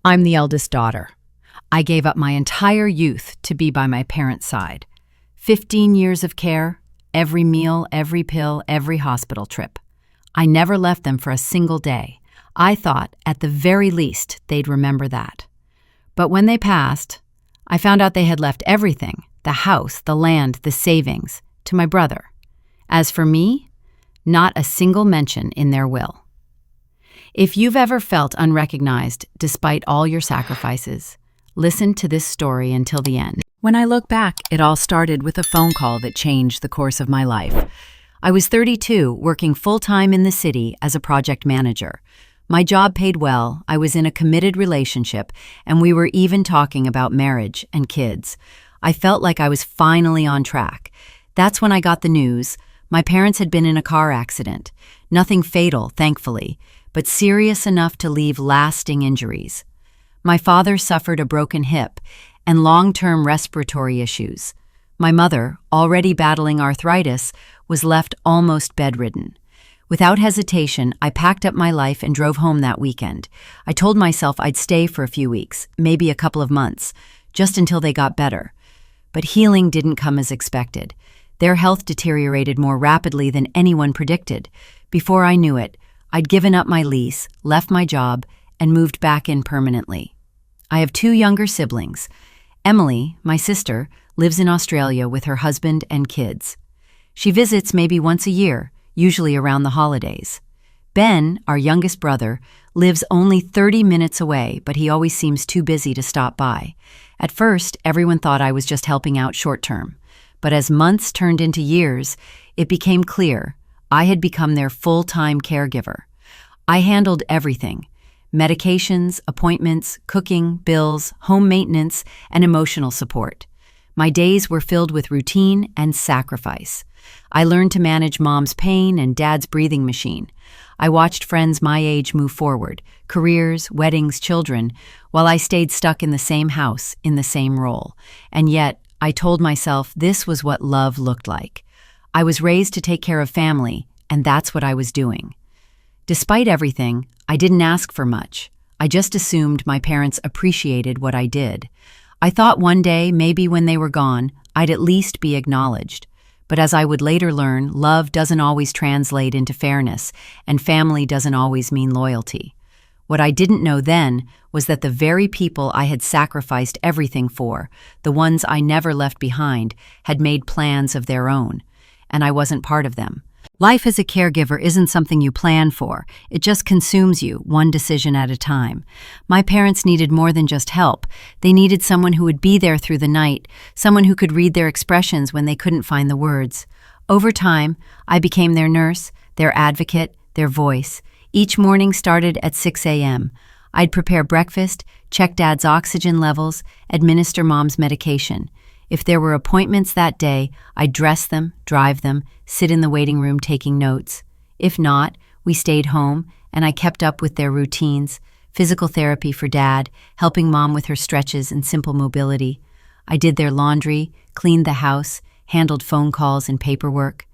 I'm the eldest daughter. I gave up my entire youth to be by my parents' side. 15 years of care, every meal, every pill, every hospital trip. I never left them for a single day. I thought, at the very least, they'd remember that. But when they passed, I found out they had left everything, the house, the land, the savings, to my brother. As for me, not a single mention in their will. If you've ever felt unrecognized despite all your sacrifices, listen to this story until the end. When I look back, it all started with a phone call that changed the course of my life. I was 32, working full-time in the city as a project manager. My job paid well, I was in a committed relationship, and we were even talking about marriage and kids. I felt like I was finally on track. That's when I got the news. My parents had been in a car accident. Nothing fatal, thankfully, but serious enough to leave lasting injuries. My father suffered a broken hip and long-term respiratory issues. My mother, already battling arthritis, was left almost bedridden. Without hesitation, I packed up my life and drove home that weekend. I told myself I'd stay for a few weeks, maybe a couple of months, just until they got better. But healing didn't come as expected. Their health deteriorated more rapidly than anyone predicted. Before I knew it, I'd given up my lease, left my job, and moved back in permanently. I have 2 younger siblings. Emily, my sister, lives in Australia with her husband and kids. She visits maybe once a year, usually around the holidays. Ben, our youngest brother, lives only 30 minutes away, but he always seems too busy to stop by. At first, everyone thought I was just helping out short-term. But as months turned into years, it became clear I had become their full-time caregiver. I handled everything: medications, appointments, cooking, bills, home maintenance, and emotional support. My days were filled with routine and sacrifice. I learned to manage Mom's pain and Dad's breathing machine. I watched friends my age move forward, careers, weddings, children, while I stayed stuck in the same house, in the same role. And yet, I told myself this was what love looked like. I was raised to take care of family, and that's what I was doing. Despite everything, I didn't ask for much. I just assumed my parents appreciated what I did. I thought one day, maybe when they were gone, I'd at least be acknowledged. But as I would later learn, love doesn't always translate into fairness, and family doesn't always mean loyalty. What I didn't know then was that the very people I had sacrificed everything for, the ones I never left behind, had made plans of their own, and I wasn't part of them. Life as a caregiver isn't something you plan for. It just consumes you, one decision at a time. My parents needed more than just help. They needed someone who would be there through the night, someone who could read their expressions when they couldn't find the words. Over time, I became their nurse, their advocate, their voice. Each morning started at 6 a.m. I'd prepare breakfast, check Dad's oxygen levels, administer Mom's medication. If there were appointments that day, I'd dress them, drive them, sit in the waiting room taking notes. If not, we stayed home, and I kept up with their routines: physical therapy for Dad, helping Mom with her stretches and simple mobility. I did their laundry, cleaned the house, handled phone calls and paperwork.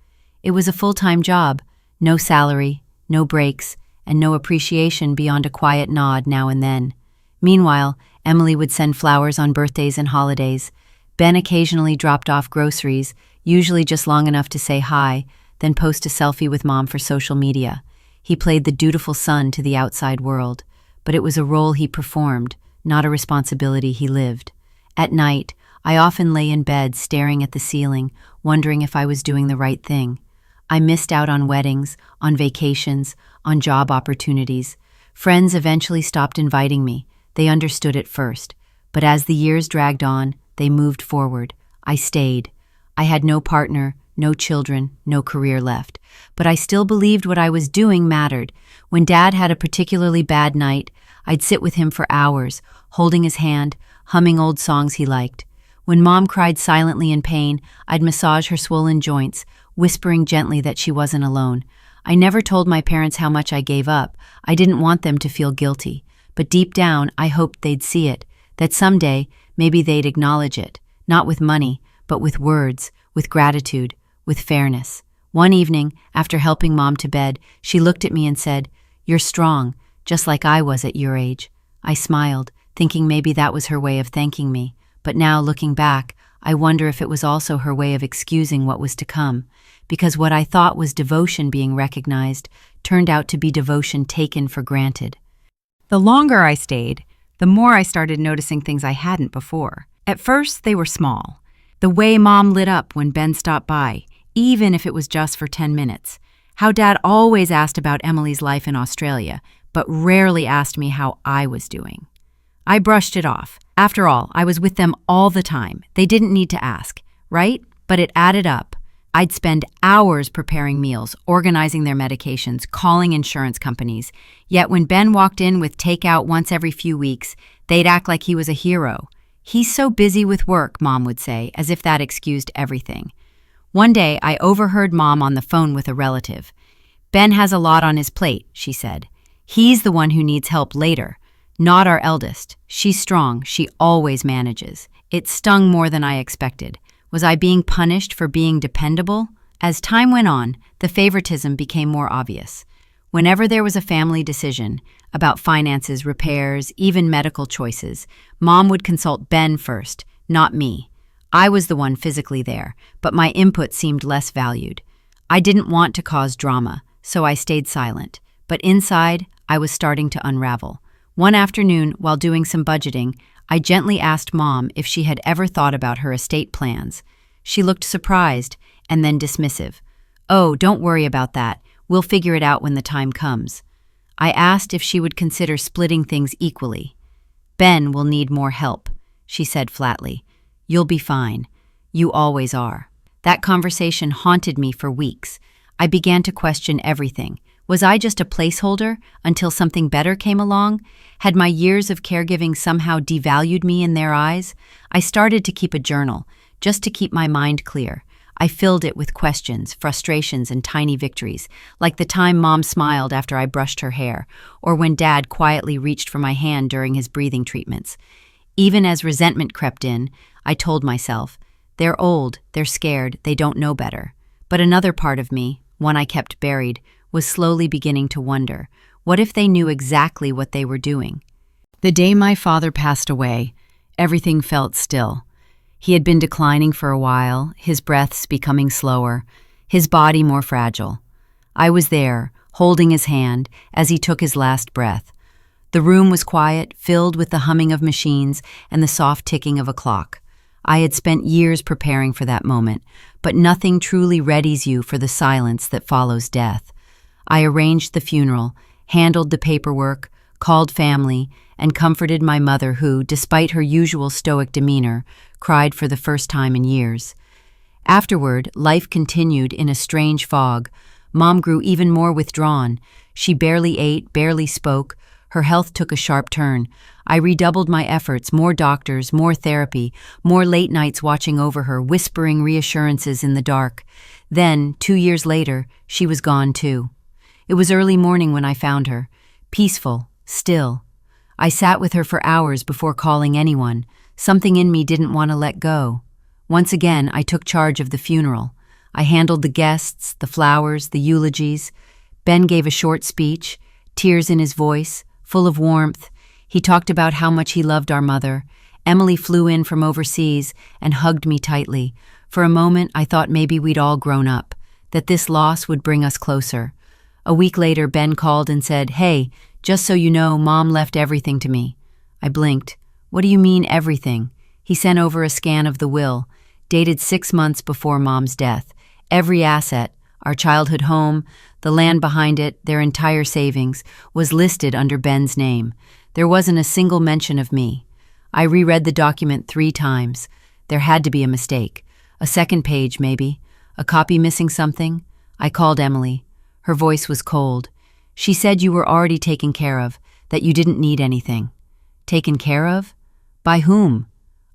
It was a full-time job, no salary, no breaks, and no appreciation beyond a quiet nod now and then. Meanwhile, Emily would send flowers on birthdays and holidays. Ben occasionally dropped off groceries, usually just long enough to say hi, then post a selfie with Mom for social media. He played the dutiful son to the outside world, but it was a role he performed, not a responsibility he lived. At night, I often lay in bed staring at the ceiling, wondering if I was doing the right thing. I missed out on weddings, on vacations, on job opportunities. Friends eventually stopped inviting me. They understood at first, but as the years dragged on, they moved forward. I stayed. I had no partner, no children, no career left. But I still believed what I was doing mattered. When Dad had a particularly bad night, I'd sit with him for hours, holding his hand, humming old songs he liked. When Mom cried silently in pain, I'd massage her swollen joints, whispering gently that she wasn't alone. I never told my parents how much I gave up. I didn't want them to feel guilty. But deep down, I hoped they'd see it, that someday, maybe they'd acknowledge it, not with money, but with words, with gratitude, with fairness. One evening, after helping Mom to bed, she looked at me and said, "You're strong, just like I was at your age." I smiled, thinking maybe that was her way of thanking me. But now, looking back, I wonder if it was also her way of excusing what was to come, because what I thought was devotion being recognized turned out to be devotion taken for granted. The longer I stayed, the more I started noticing things I hadn't before. At first, they were small. The way Mom lit up when Ben stopped by, even if it was just for 10 minutes. How Dad always asked about Emily's life in Australia, but rarely asked me how I was doing. I brushed it off. After all, I was with them all the time. They didn't need to ask, right? But it added up. I'd spend hours preparing meals, organizing their medications, calling insurance companies. Yet when Ben walked in with takeout once every few weeks, they'd act like he was a hero. "He's so busy with work," Mom would say, as if that excused everything. One day, I overheard Mom on the phone with a relative. "Ben has a lot on his plate," she said. "He's the one who needs help later, not our eldest. She's strong, she always manages." It stung more than I expected. Was I being punished for being dependable? As time went on, the favoritism became more obvious. Whenever there was a family decision about finances, repairs, even medical choices, Mom would consult Ben first, not me. I was the one physically there, but my input seemed less valued. I didn't want to cause drama, so I stayed silent. But inside, I was starting to unravel. One afternoon, while doing some budgeting, I gently asked Mom if she had ever thought about her estate plans. She looked surprised and then dismissive. "Oh, don't worry about that. We'll figure it out when the time comes." I asked if she would consider splitting things equally. "Ben will need more help," she said flatly. "You'll be fine. You always are." That conversation haunted me for weeks. I began to question everything. Was I just a placeholder until something better came along? Had my years of caregiving somehow devalued me in their eyes? I started to keep a journal, just to keep my mind clear. I filled it with questions, frustrations, and tiny victories, like the time Mom smiled after I brushed her hair, or when Dad quietly reached for my hand during his breathing treatments. Even as resentment crept in, I told myself, they're old, they're scared, they don't know better. But another part of me, one I kept buried, was slowly beginning to wonder, what if they knew exactly what they were doing? The day my father passed away, everything felt still. He had been declining for a while, his breaths becoming slower, his body more fragile. I was there, holding his hand as he took his last breath. The room was quiet, filled with the humming of machines and the soft ticking of a clock. I had spent years preparing for that moment, but nothing truly readies you for the silence that follows death. I arranged the funeral, handled the paperwork, called family, and comforted my mother who, despite her usual stoic demeanor, cried for the first time in years. Afterward, life continued in a strange fog. Mom grew even more withdrawn. She barely ate, barely spoke. Her health took a sharp turn. I redoubled my efforts, more doctors, more therapy, more late nights watching over her, whispering reassurances in the dark. Then, 2 years later, she was gone too. It was early morning when I found her, peaceful, still. I sat with her for hours before calling anyone. Something in me didn't want to let go. Once again, I took charge of the funeral. I handled the guests, the flowers, the eulogies. Ben gave a short speech, tears in his voice, full of warmth. He talked about how much he loved our mother. Emily flew in from overseas and hugged me tightly. For a moment, I thought maybe we'd all grown up, that this loss would bring us closer. A week later, Ben called and said, "Hey, just so you know, Mom left everything to me." I blinked. "What do you mean, everything?" He sent over a scan of the will, dated 6 months before Mom's death. Every asset, our childhood home, the land behind it, their entire savings, was listed under Ben's name. There wasn't a single mention of me. I reread the document 3 times. There had to be a mistake. A second page, maybe. A copy missing something. I called Emily. Her voice was cold. She said you were already taken care of, that you didn't need anything. Taken care of? By whom?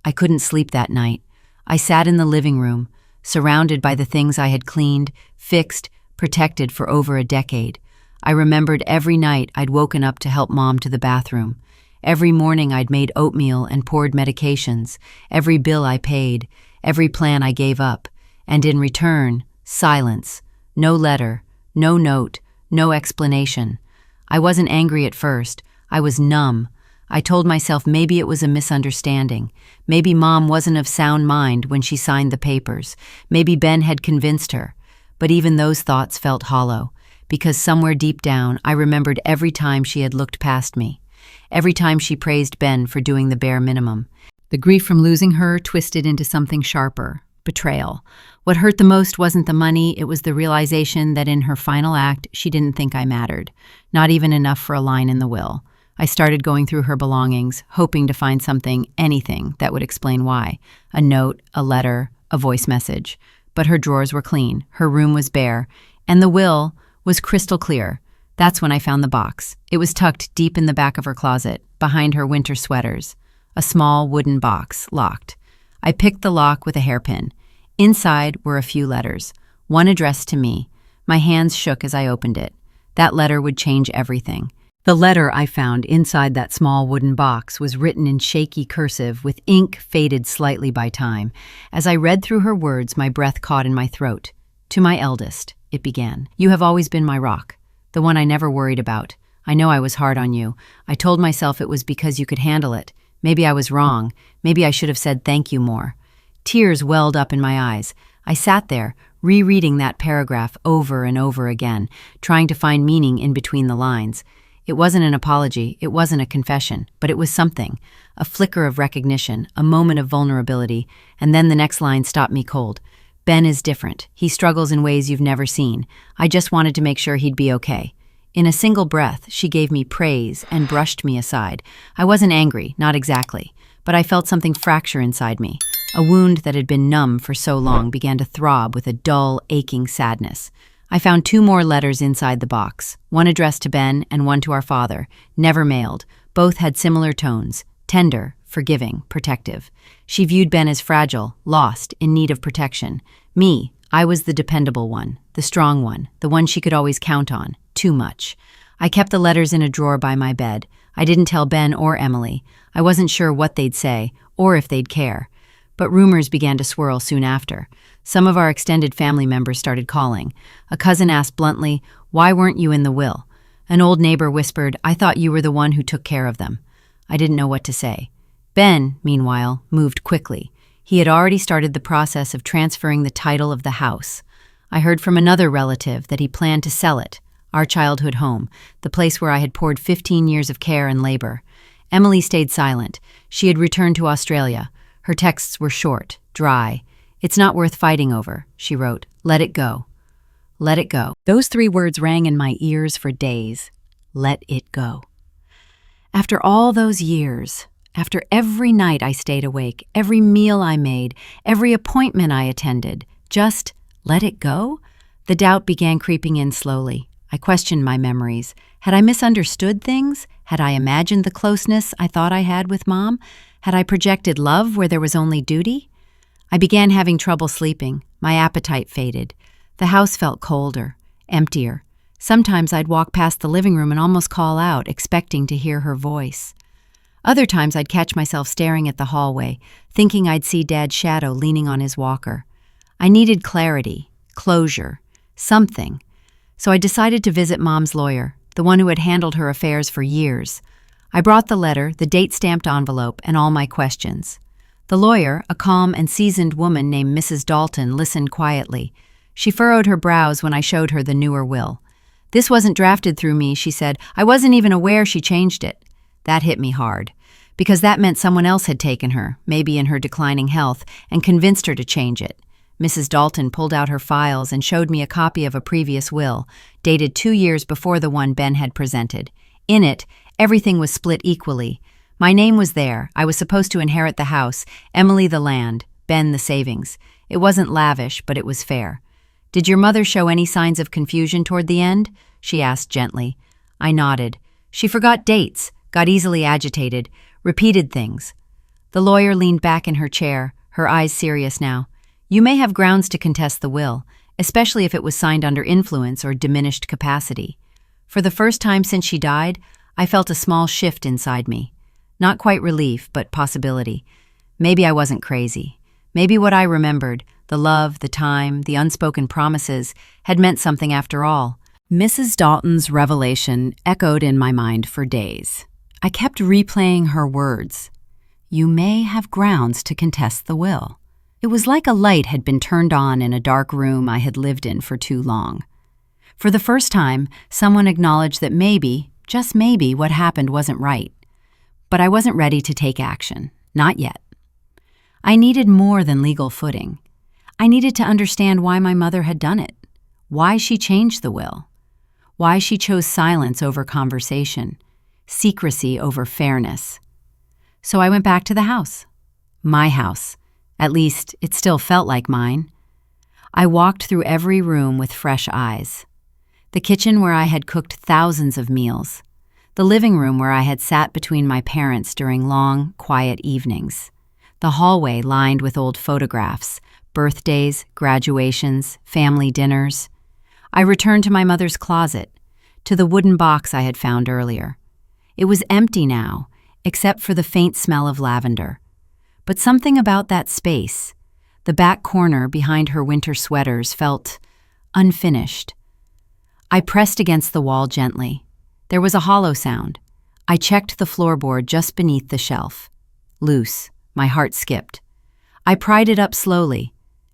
I couldn't sleep that night. I sat in the living room, surrounded by the things I had cleaned, fixed, protected for over a decade. I remembered every night I'd woken up to help Mom to the bathroom. Every morning I'd made oatmeal and poured medications. Every bill I paid. Every plan I gave up. And in return, silence. No letter. No note, no explanation. I wasn't angry at first. I was numb. I told myself maybe it was a misunderstanding. Maybe Mom wasn't of sound mind when she signed the papers. Maybe Ben had convinced her. But even those thoughts felt hollow, because somewhere deep down I remembered every time she had looked past me. Every time she praised Ben for doing the bare minimum. The grief from losing her twisted into something sharper: betrayal. What hurt the most wasn't the money, it was the realization that in her final act, she didn't think I mattered. Not even enough for a line in the will. I started going through her belongings, hoping to find something, anything, that would explain why. A note, a letter, a voice message. But her drawers were clean, her room was bare, and the will was crystal clear. That's when I found the box. It was tucked deep in the back of her closet, behind her winter sweaters. A small wooden box, locked. I picked the lock with a hairpin. Inside were a few letters, one addressed to me. My hands shook as I opened it. That letter would change everything. The letter I found inside that small wooden box was written in shaky cursive with ink faded slightly by time. As I read through her words, my breath caught in my throat. "To my eldest," it began. "You have always been my rock, the one I never worried about. I know I was hard on you. I told myself it was because you could handle it. Maybe I was wrong. Maybe I should have said thank you more." Tears welled up in my eyes. I sat there, rereading that paragraph over and over again, trying to find meaning in between the lines. It wasn't an apology, it wasn't a confession, but it was something. A flicker of recognition, a moment of vulnerability, and then the next line stopped me cold. "Ben is different. He struggles in ways you've never seen. I just wanted to make sure he'd be okay." In a single breath, she gave me praise and brushed me aside. I wasn't angry, not exactly, but I felt something fracture inside me. A wound that had been numb for so long began to throb with a dull, aching sadness. I found 2 more letters inside the box, one addressed to Ben and one to our father, never mailed. Both had similar tones: tender, forgiving, protective. She viewed Ben as fragile, lost, in need of protection. Me, I was the dependable one, the strong one, the one she could always count on. Too much. I kept the letters in a drawer by my bed. I didn't tell Ben or Emily. I wasn't sure what they'd say, or if they'd care. But rumors began to swirl soon after. Some of our extended family members started calling. A cousin asked bluntly, "Why weren't you in the will?" An old neighbor whispered, "I thought you were the one who took care of them." I didn't know what to say. Ben, meanwhile, moved quickly. He had already started the process of transferring the title of the house. I heard from another relative that he planned to sell it, our childhood home, the place where I had poured 15 years of care and labor. Emily stayed silent. She had returned to Australia. Her texts were short, dry. "It's not worth fighting over," she wrote. "Let it go. Let it go." Those 3 words rang in my ears for days. Let it go. After all those years, after every night I stayed awake, every meal I made, every appointment I attended, just let it go? The doubt began creeping in slowly. I questioned my memories. Had I misunderstood things? Had I imagined the closeness I thought I had with Mom? Had I projected love where there was only duty? I began having trouble sleeping. My appetite faded. The house felt colder, emptier. Sometimes I'd walk past the living room and almost call out, expecting to hear her voice. Other times I'd catch myself staring at the hallway, thinking I'd see Dad's shadow leaning on his walker. I needed clarity, closure, something. So I decided to visit Mom's lawyer, the one who had handled her affairs for years. I brought the letter, the date-stamped envelope, and all my questions. The lawyer, a calm and seasoned woman named Mrs. Dalton, listened quietly. She furrowed her brows when I showed her the newer will. "This wasn't drafted through me," she said. "I wasn't even aware she changed it." That hit me hard, because that meant someone else had taken her, maybe in her declining health, and convinced her to change it. Mrs. Dalton pulled out her files and showed me a copy of a previous will, dated 2 years before the one Ben had presented. In it, everything was split equally. My name was there. I was supposed to inherit the house, Emily the land, Ben the savings. It wasn't lavish, but it was fair. "Did your mother show any signs of confusion toward the end?" she asked gently. I nodded. She forgot dates, got easily agitated, repeated things. The lawyer leaned back in her chair, her eyes serious now. "You may have grounds to contest the will, especially if it was signed under influence or diminished capacity." For the first time since she died, I felt a small shift inside me. Not quite relief, but possibility. Maybe I wasn't crazy. Maybe what I remembered, the love, the time, the unspoken promises, had meant something after all. Mrs. Dalton's revelation echoed in my mind for days. I kept replaying her words. You may have grounds to contest the will. It was like a light had been turned on in a dark room I had lived in for too long. For the first time, someone acknowledged that maybe, just maybe, what happened wasn't right. But I wasn't ready to take action. Not yet. I needed more than legal footing. I needed to understand why my mother had done it, why she changed the will, why she chose silence over conversation, secrecy over fairness. So I went back to the house. My house. At least, it still felt like mine. I walked through every room with fresh eyes. The kitchen where I had cooked thousands of meals. The living room where I had sat between my parents during long, quiet evenings. The hallway lined with old photographs, birthdays, graduations, family dinners. I returned to my mother's closet, to the wooden box I had found earlier. It was empty now, except for the faint smell of lavender. But something about that space, the back corner behind her winter sweaters, felt unfinished. I pressed against the wall gently. There was a hollow sound. I checked the floorboard just beneath the shelf. Loose. My heart skipped. I pried it up slowly,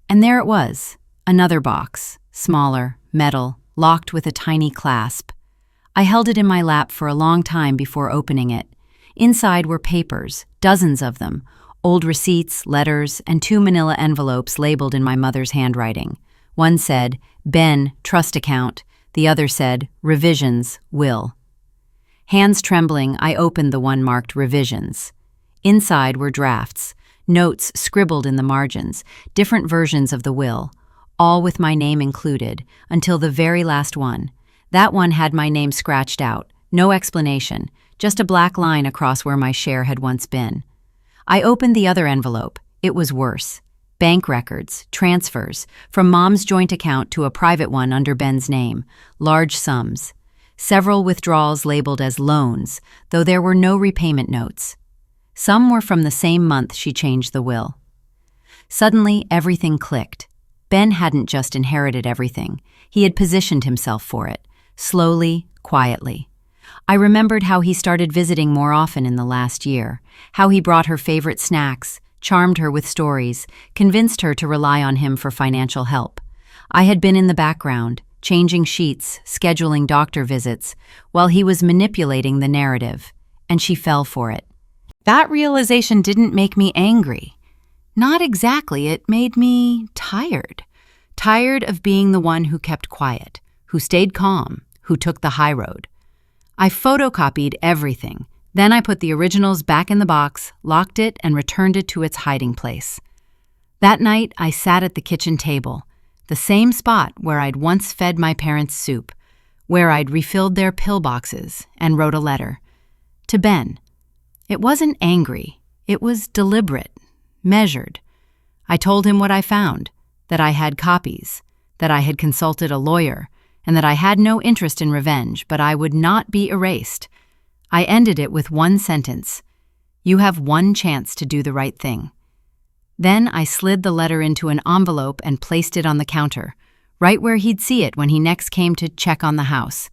and there it was, another box, smaller, metal, locked with a tiny clasp. I held it in my lap for a long time before opening it. Inside were papers, dozens of them, old receipts, letters, and 2 manila envelopes labeled in my mother's handwriting. One said, Ben, trust account. The other said, Revisions, will. Hands trembling, I opened the one marked Revisions. Inside were drafts, notes scribbled in the margins, different versions of the will, all with my name included, until the very last one. That one had my name scratched out, no explanation, just a black line across where my share had once been. I opened the other envelope. It was worse. Bank records, transfers, from Mom's joint account to a private one under Ben's name, large sums. Several withdrawals labeled as loans, though there were no repayment notes. Some were from the same month she changed the will. Suddenly, everything clicked. Ben hadn't just inherited everything. He had positioned himself for it, slowly, quietly. I remembered how he started visiting more often in the last year, how he brought her favorite snacks, charmed her with stories, convinced her to rely on him for financial help. I had been in the background, changing sheets, scheduling doctor visits, while he was manipulating the narrative, and she fell for it. That realization didn't make me angry. Not exactly, it made me tired. Tired of being the one who kept quiet, who stayed calm, who took the high road. I photocopied everything. Then I put the originals back in the box, locked it, and returned it to its hiding place. That night, I sat at the kitchen table, the same spot where I'd once fed my parents soup, where I'd refilled their pill boxes, and wrote a letter. To Ben. It wasn't angry. It was deliberate, measured. I told him what I found, that I had copies, that I had consulted a lawyer, and that I had no interest in revenge, but I would not be erased. I ended it with one sentence. You have one chance to do the right thing. Then I slid the letter into an envelope and placed it on the counter, right where he'd see it when he next came to check on the house.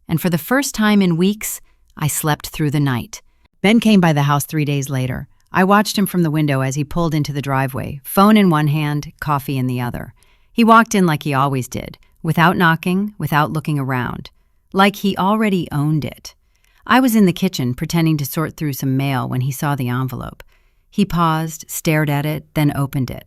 And for the first time in weeks, I slept through the night. Ben came by the house 3 days later. I watched him from the window as he pulled into the driveway, phone in one hand, coffee in the other. He walked in like he always did, without knocking, without looking around, like he already owned it. I was in the kitchen pretending to sort through some mail when he saw the envelope. He paused, stared at it, then opened it.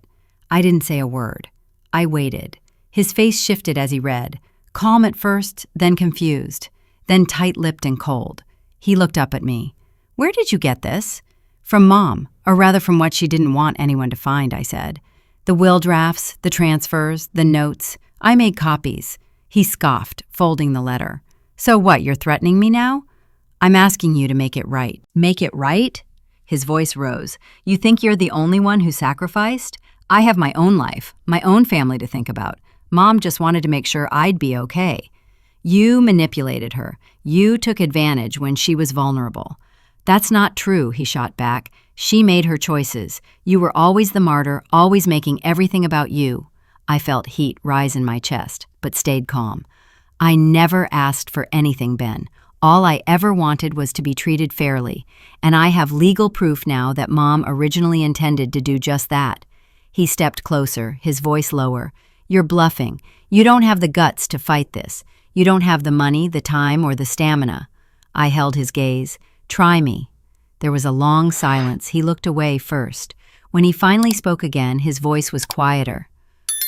I didn't say a word. I waited. His face shifted as he read, calm at first, then confused, then tight-lipped and cold. He looked up at me. Where did you get this? From Mom, or rather from what she didn't want anyone to find, I said. The will drafts, the transfers, the notes. I made copies. He scoffed, folding the letter. So what, you're threatening me now? I'm asking you to make it right. Make it right? His voice rose. You think you're the only one who sacrificed? I have my own life, my own family to think about. Mom just wanted to make sure I'd be okay. You manipulated her. You took advantage when she was vulnerable. That's not true, he shot back. She made her choices. You were always the martyr, always making everything about you. I felt heat rise in my chest, but stayed calm. I never asked for anything, Ben. All I ever wanted was to be treated fairly, and I have legal proof now that Mom originally intended to do just that. He stepped closer, his voice lower. You're bluffing. You don't have the guts to fight this. You don't have the money, the time, or the stamina. I held his gaze. Try me. There was a long silence. He looked away first. When he finally spoke again, his voice was quieter.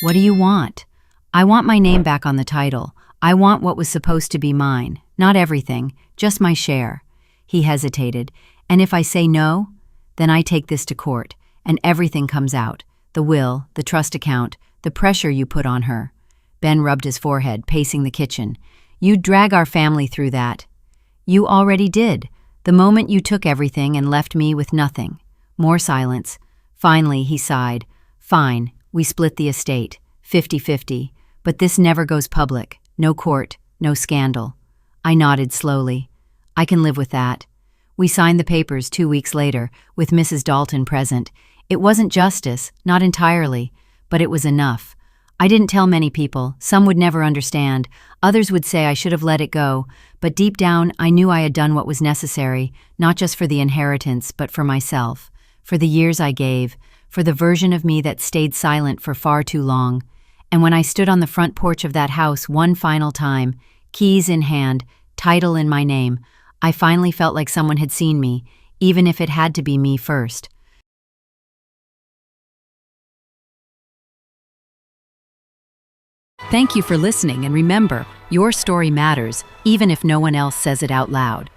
What do you want? I want my name back on the title. I want what was supposed to be mine. Not everything, just my share. He hesitated. And if I say no, then I take this to court, and everything comes out. The will, the trust account, the pressure you put on her. Ben rubbed his forehead, pacing the kitchen. You'd drag our family through that. You already did, the moment you took everything and left me with nothing. More silence. Finally, he sighed. Fine, we split the estate, 50-50, but this never goes public. No court, no scandal. I nodded slowly. I can live with that. We signed the papers 2 weeks later, with Mrs. Dalton present. It wasn't justice, not entirely, but it was enough. I didn't tell many people. Some would never understand. Others would say I should have let it go. But deep down, I knew I had done what was necessary, not just for the inheritance, but for myself, for the years I gave, for the version of me that stayed silent for far too long. And when I stood on the front porch of that house one final time, keys in hand, title in my name, I finally felt like someone had seen me, even if it had to be me first. Thank you for listening, and remember, your story matters, even if no one else says it out loud.